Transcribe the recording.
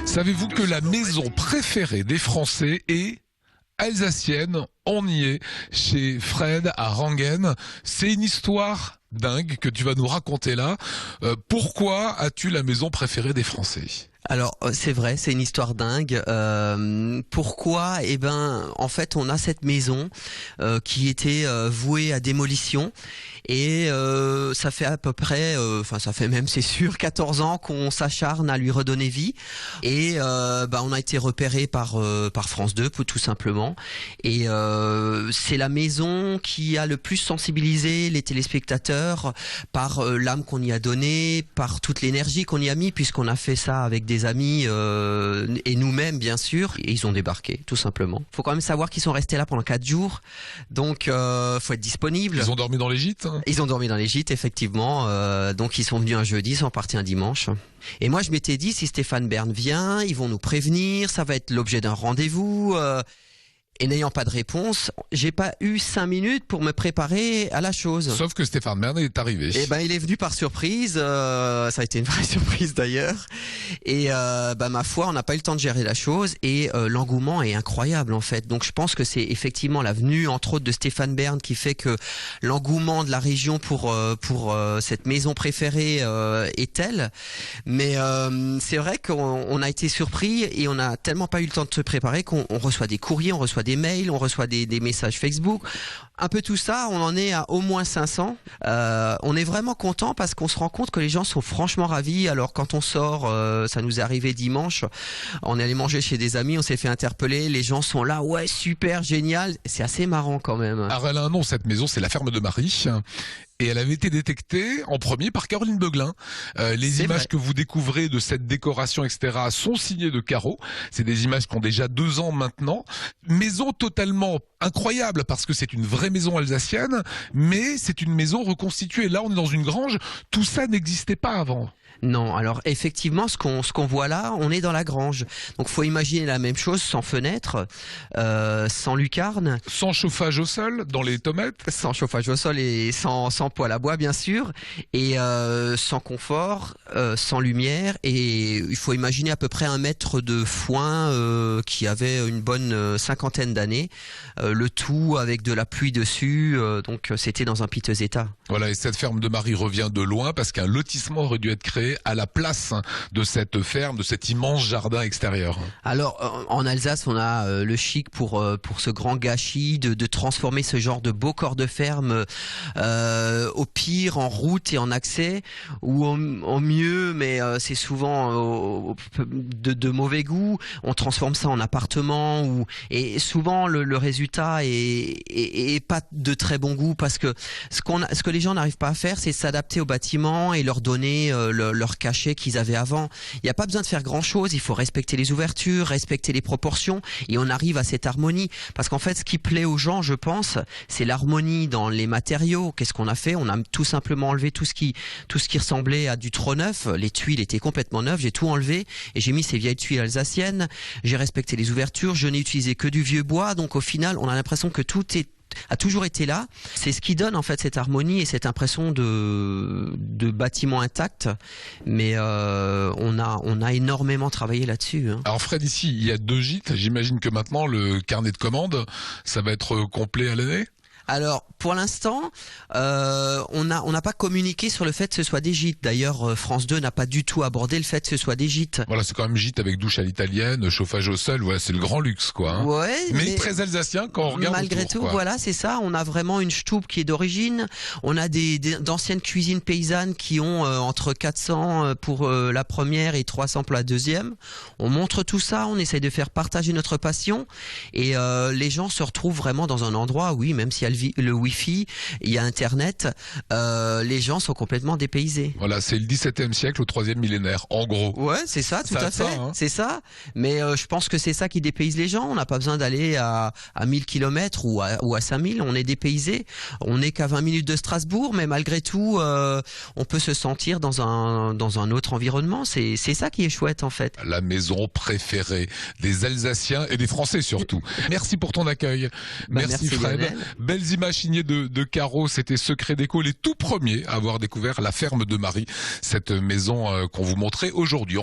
Savez-vous que la maison préférée des Français est alsacienne? On y est, chez Fred à Rangen. C'est une histoire dingue que tu vas nous raconter là. Pourquoi as-tu la maison préférée des Français? Alors c'est vrai, c'est une histoire dingue. Pourquoi? Eh ben, en fait, on a cette maison qui était vouée à démolition et ça fait à peu près, ça fait même, c'est sûr, 14 ans qu'on s'acharne à lui redonner vie. Et on a été repéré par France 2, tout simplement. Et c'est la maison qui a le plus sensibilisé les téléspectateurs par l'âme qu'on y a donnée, par toute l'énergie qu'on y a mis, puisqu'on a fait ça avec des amis et nous-mêmes bien sûr, et ils ont débarqué tout simplement. Faut quand même savoir qu'ils sont restés là pendant 4 jours, donc faut être disponible. Ils ont dormi dans les gîtes? Ils ont dormi dans les gîtes, effectivement. Donc ils sont venus un jeudi, ils sont partis un dimanche. Et moi je m'étais dit, si Stéphane Bern vient, ils vont nous prévenir, ça va être l'objet d'un rendez-vous. Et n'ayant pas de réponse, j'ai pas eu 5 minutes pour me préparer à la chose. Sauf que Stéphane Bern est arrivé. Et il est venu par surprise. Ça a été une vraie surprise d'ailleurs. Et ma foi, on n'a pas eu le temps de gérer la chose. Et l'engouement est incroyable en fait. Donc je pense que c'est effectivement la venue entre autres de Stéphane Bern qui fait que l'engouement de la région pour cette maison préférée est tel. Mais c'est vrai qu'on a été surpris et on n'a tellement pas eu le temps de se préparer qu'on reçoit des courriers, on reçoit des mails, on reçoit des messages Facebook. Un peu tout ça, on en est à au moins 500. On est vraiment content parce qu'on se rend compte que les gens sont franchement ravis. Alors quand on sort, ça nous est arrivé dimanche, on est allé manger chez des amis, on s'est fait interpeller, les gens sont là, ouais super, génial. C'est assez marrant quand même. Alors elle a un nom, cette maison, c'est la ferme de Marie. Et elle avait été détectée en premier par Caroline Beuglin. Les images que vous découvrez de cette décoration, etc., sont signées de Caro. C'est des images qui ont déjà 2 ans maintenant. Maison totalement incroyable parce que c'est une vraie maison alsacienne, mais c'est une maison reconstituée. Là, on est dans une grange. Tout ça n'existait pas avant. Non, alors effectivement, ce qu'on voit là, on est dans la grange. Donc faut imaginer la même chose, sans fenêtre, sans lucarne. Sans chauffage au sol, dans les tomates. Sans chauffage au sol et sans poêle à bois, bien sûr. Et sans confort, sans lumière. Et il faut imaginer à peu près 1 mètre de foin qui avait une bonne 50aine d'années. Le tout avec de la pluie dessus. Donc c'était dans un piteux état. Voilà, et cette ferme de Marie revient de loin parce qu'un lotissement aurait dû être créé à la place de cette ferme, de cet immense jardin extérieur. Alors en Alsace, on a le chic pour ce grand gâchis de transformer ce genre de beau corps de ferme au pire en route et en accès, ou au mieux, mais c'est souvent de mauvais goût. On transforme ça en appartement et souvent le résultat est pas de très bon goût parce que ce que les gens n'arrivent pas à faire, c'est s'adapter au bâtiment et leur donner leur cachet qu'ils avaient avant. Il n'y a pas besoin de faire grand chose, il faut respecter les ouvertures, respecter les proportions et on arrive à cette harmonie. Parce qu'en fait, ce qui plaît aux gens, je pense, c'est l'harmonie dans les matériaux. Qu'est-ce qu'on a fait? On a tout simplement enlevé tout ce qui ressemblait à du trop neuf. Les tuiles étaient complètement neuves, j'ai tout enlevé et j'ai mis ces vieilles tuiles alsaciennes. J'ai respecté les ouvertures, je n'ai utilisé que du vieux bois. Donc au final, on a l'impression que tout a toujours été là. C'est ce qui donne en fait cette harmonie et cette impression de bâtiment intact. Mais on a énormément travaillé là-dessus. Alors Fred, ici, il y a 2 gîtes. J'imagine que maintenant, le carnet de commandes, ça va être complet à l'année? Alors, pour l'instant, on n'a pas communiqué sur le fait que ce soit des gîtes. D'ailleurs, France 2 n'a pas du tout abordé le fait que ce soit des gîtes. Voilà, c'est quand même gîte avec douche à l'italienne, chauffage au sol. Voilà, c'est le grand luxe, quoi. Hein. Ouais, mais très alsacien quand on regarde malgré autour, tout, quoi. voilà, c'est ça. On a vraiment une Stube qui est d'origine. On a d'anciennes cuisines paysannes qui ont entre 400 pour la première et 300 pour la deuxième. On montre tout ça. On essaye de faire partager notre passion. Et les gens se retrouvent vraiment dans un endroit, oui, même s'il y a le Wi-Fi, il y a Internet, les gens sont complètement dépaysés. Voilà, c'est le XVIIe siècle au 3e millénaire, en gros. Ouais, c'est ça, tout à fait. Hein. C'est ça. Mais je pense que c'est ça qui dépayse les gens. On n'a pas besoin d'aller à 1000 km ou à 5000. On est dépaysé. On n'est qu'à 20 minutes de Strasbourg, mais malgré tout, on peut se sentir dans un autre environnement. C'est ça qui est chouette, en fait. La maison préférée des Alsaciens et des Français surtout. Merci pour ton accueil. Merci Fred. Lionel. Belles images signées de Caro. C'était Secret Déco, les tout premiers à avoir découvert la ferme de Marie, cette maison qu'on vous montrait aujourd'hui.